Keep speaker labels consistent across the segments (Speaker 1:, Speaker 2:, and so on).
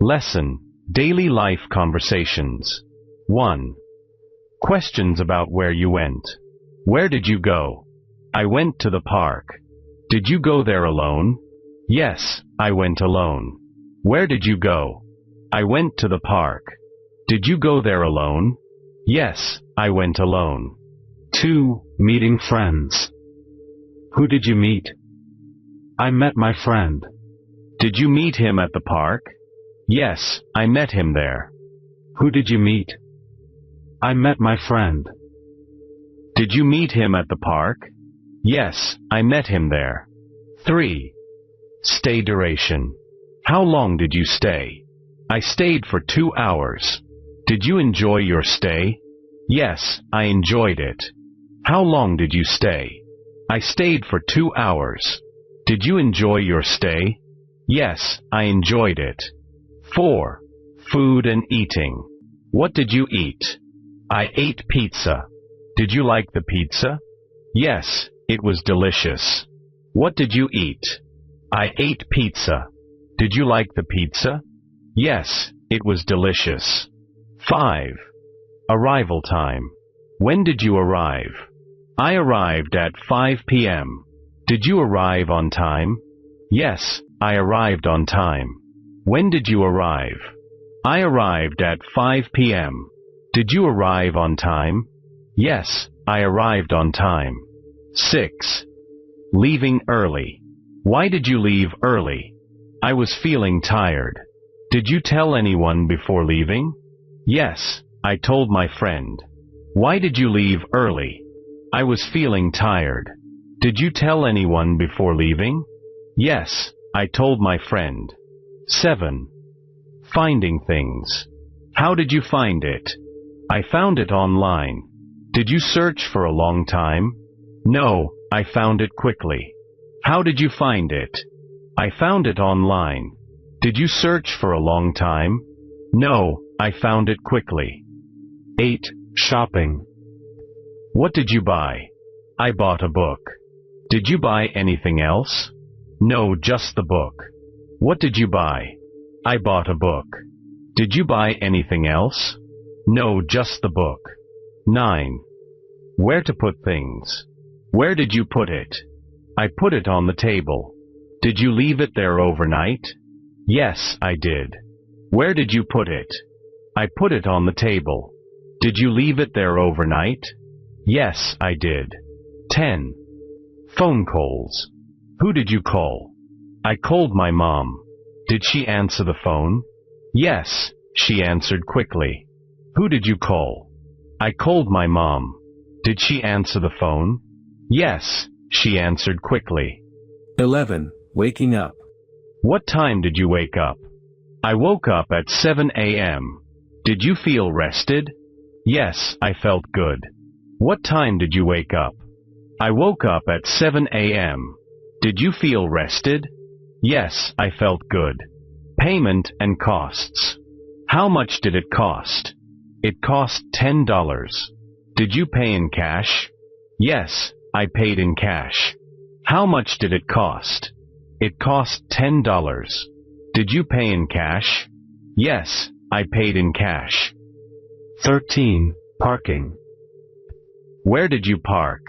Speaker 1: Lesson: Daily Life Conversations. 1. Questions about where you went. Where did you go? I went to the park. Did you go there alone? Yes, I went alone. Where did you go? I went to the park. Did you go there alone? Yes, I went alone. 2. Meeting friends. Who did you meet? I met my friend. Did you meet him at the park? Yes, I met him there. Who did you meet? I met my friend. Did you meet him at the park? Yes, I met him there. 3. Stay duration. How long did you stay? I stayed for 2 hours. Did you enjoy your stay? Yes, I enjoyed it. How long did you stay? I stayed for 2 hours. Did you enjoy your stay? Yes, I enjoyed it. 4. Food and eating. What did you eat? I ate pizza. Did you like the pizza? Yes, it was delicious. What did you eat? I ate pizza. Did you like the pizza? Yes, it was delicious. 5. Arrival time. When did you arrive? I arrived at 5 p.m. Did you arrive on time? Yes, I arrived on time. When did you arrive? I arrived at 5 p.m. Did you arrive on time? Yes, I arrived on time. 6. Leaving early. Why did you leave early? I was feeling tired. Did you tell anyone before leaving? Yes, I told my friend. Why did you leave early? I was feeling tired. Did you tell anyone before leaving? Yes, I told my friend. 7. Finding things. How did you find it? I found it online. Did you search for a long time? No, I found it quickly. How did you find it? I found it online. Did you search for a long time? No, I found it quickly. 8. Shopping. What did you buy? I bought a book. Did you buy anything else? No, just the book. What did you buy? I bought a book. Did you buy anything else? No, just the book. 9. Where to put things. Where did you put it? I put it on the table. Did you leave it there overnight? Yes, I did. Where did you put it? I put it on the table. Did you leave it there overnight? Yes, I did. 10. Phone calls. Who did you call? I called my mom. Did she answer the phone? Yes, she answered quickly. Who did you call? I called my mom. Did she answer the phone? Yes, she answered quickly.
Speaker 2: 11. Waking up.
Speaker 1: What time did you wake up? I woke up at 7 a.m. Did you feel rested? Yes, I felt good. What time did you wake up? I woke up at 7 a.m. Did you feel rested? Yes, I felt good. Payment and costs. How much did it cost? It cost $10. Did you pay in cash? Yes, I paid in cash. How much did it cost? It cost $10. Did you pay in cash? Yes, I paid in cash. 13. Parking. Where did you park?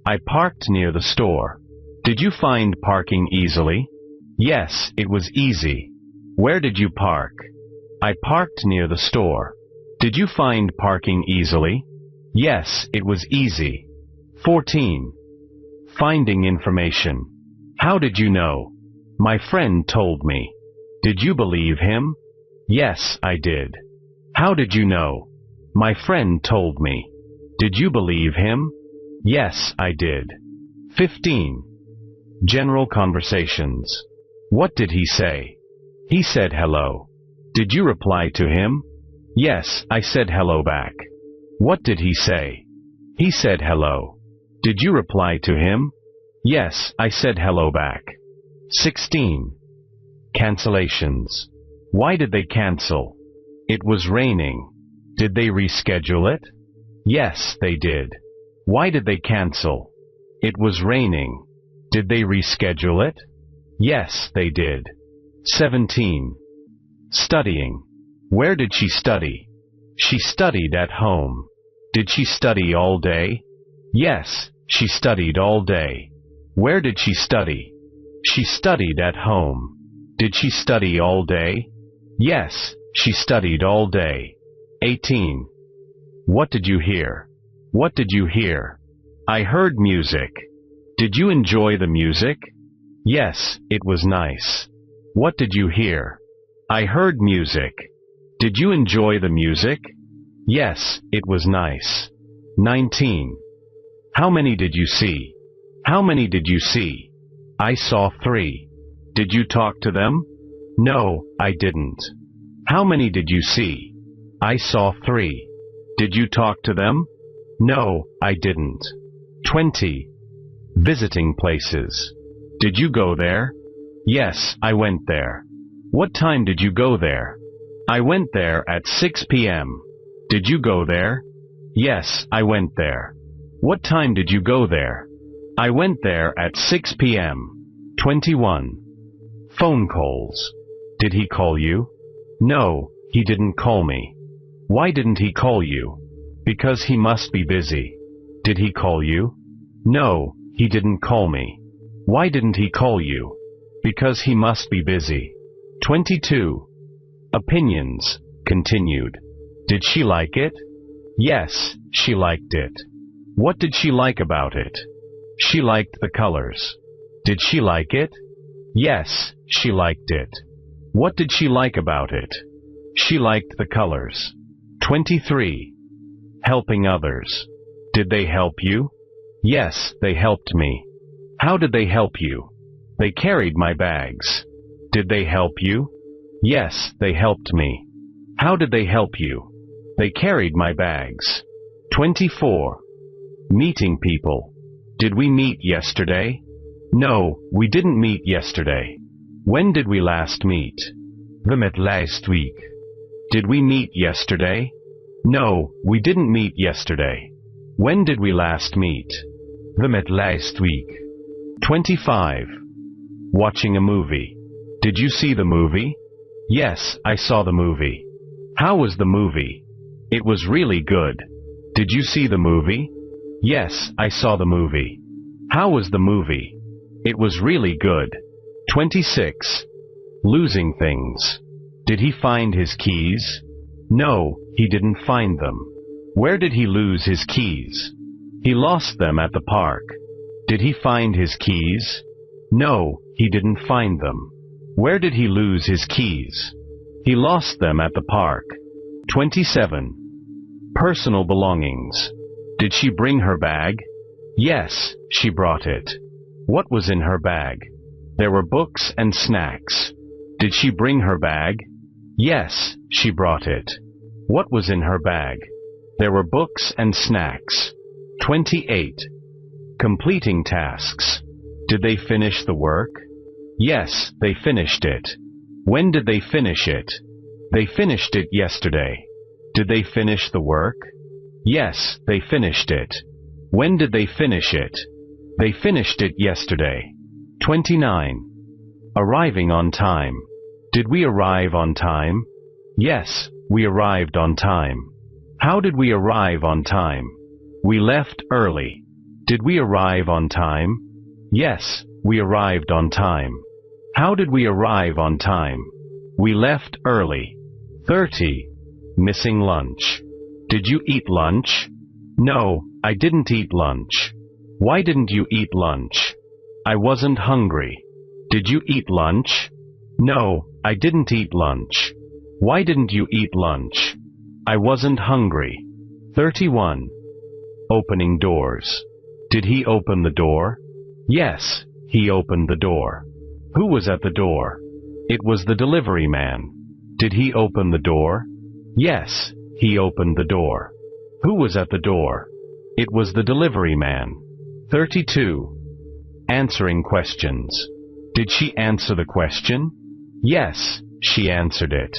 Speaker 1: I parked near the store. Did you find parking easily? Yes, it was easy. Where did you park? I parked near the store. Did you find parking easily? Yes, it was easy. 14. Finding information. How did you know? My friend told me. Did you believe him? Yes, I did. How did you know? My friend told me. Did you believe him? Yes, I did. 15. General conversations. What did he say? He said hello. Did you reply to him? Yes, I said hello back. What did he say? He said hello. Did you reply to him? Yes, I said hello back. 16. Cancellations. Why did they cancel? It was raining. Did they reschedule it? Yes, they did. Why did they cancel? It was raining. Did they reschedule it? Yes, they did. 17. Studying. Where did she study? She studied at home. Did she study all day? Yes, she studied all day. Where did she study? She studied at home. Did she study all day? Yes, she studied all day. 18. What did you hear? What did you hear? I heard music. Did you enjoy the music? Yes, it was nice. What did you hear? I heard music. Did you enjoy the music? Yes, it was nice. 19. How many did you see? How many did you see? I saw 3. Did you talk to them? No, I didn't. How many did you see? I saw 3. Did you talk to them? No, I didn't. 20. Visiting places. Did you go there? Yes, I went there. What time did you go there? I went there at 6 p.m. Did you go there? Yes, I went there. What time did you go there? I went there at 6 p.m. 21. Phone calls. Did he call you? No, he didn't call me. Why didn't he call you? Because he must be busy. Did he call you? No, he didn't call me. Why didn't he call you? Because he must be busy. 22. Opinions. Continued. Did she like it? Yes, she liked it. What did she like about it? She liked the colors. Did she like it? Yes, she liked it. What did she like about it? She liked the colors. 23. Helping others. Did they help you? Yes, they helped me. How did they help you? They carried my bags. Did they help you? Yes, they helped me. How did they help you? They carried my bags. 24. Meeting people. Did we meet yesterday? No, we didn't meet yesterday. When did we last meet? We met last week. Did we meet yesterday? No, we didn't meet yesterday. When did we last meet? We met last week. 25. Watching a movie. Did you see the movie? Yes, I saw the movie. How was the movie? It was really good. Did you see the movie? Yes, I saw the movie. How was the movie? It was really good. 26. Losing things. Did he find his keys? No, he didn't find them. Where did he lose his keys? He lost them at the park. Did he find his keys? No, he didn't find them. Where did he lose his keys? He lost them at the park. 27. Personal belongings. Did she bring her bag? Yes, she brought it. What was in her bag? There were books and snacks. Did she bring her bag? Yes, she brought it. What was in her bag? There were books and snacks. 28. Completing tasks. Did they finish the work? Yes, they finished it. When did they finish it? They finished it yesterday. Did they finish the work? Yes, they finished it. When did they finish it? They finished it yesterday. 29. Arriving on time. Did we arrive on time? Yes, we arrived on time. How did we arrive on time? We left early. Did we arrive on time? Yes, we arrived on time. How did we arrive on time? We left early. 30. Missing lunch. Did you eat lunch? No, I didn't eat lunch. Why didn't you eat lunch? I wasn't hungry. Did you eat lunch? No, I didn't eat lunch. Why didn't you eat lunch? I wasn't hungry. 31. Opening doors. Did he open the door? Yes, he opened the door. Who was at the door? It was the delivery man. Did he open the door? Yes, he opened the door. Who was at the door? It was the delivery man. 32. Answering questions. Did she answer the question? Yes, she answered it.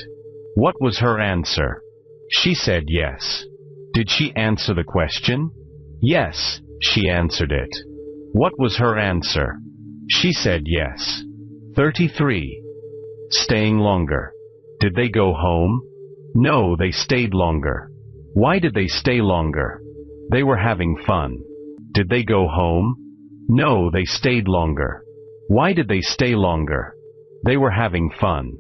Speaker 1: What was her answer? She said yes. Did she answer the question? Yes, she answered it. What was her answer? She said yes. 33. Staying longer. Did they go home? No, they stayed longer. Why did they stay longer? They were having fun. Did they go home? No, they stayed longer. Why did they stay longer? They were having fun.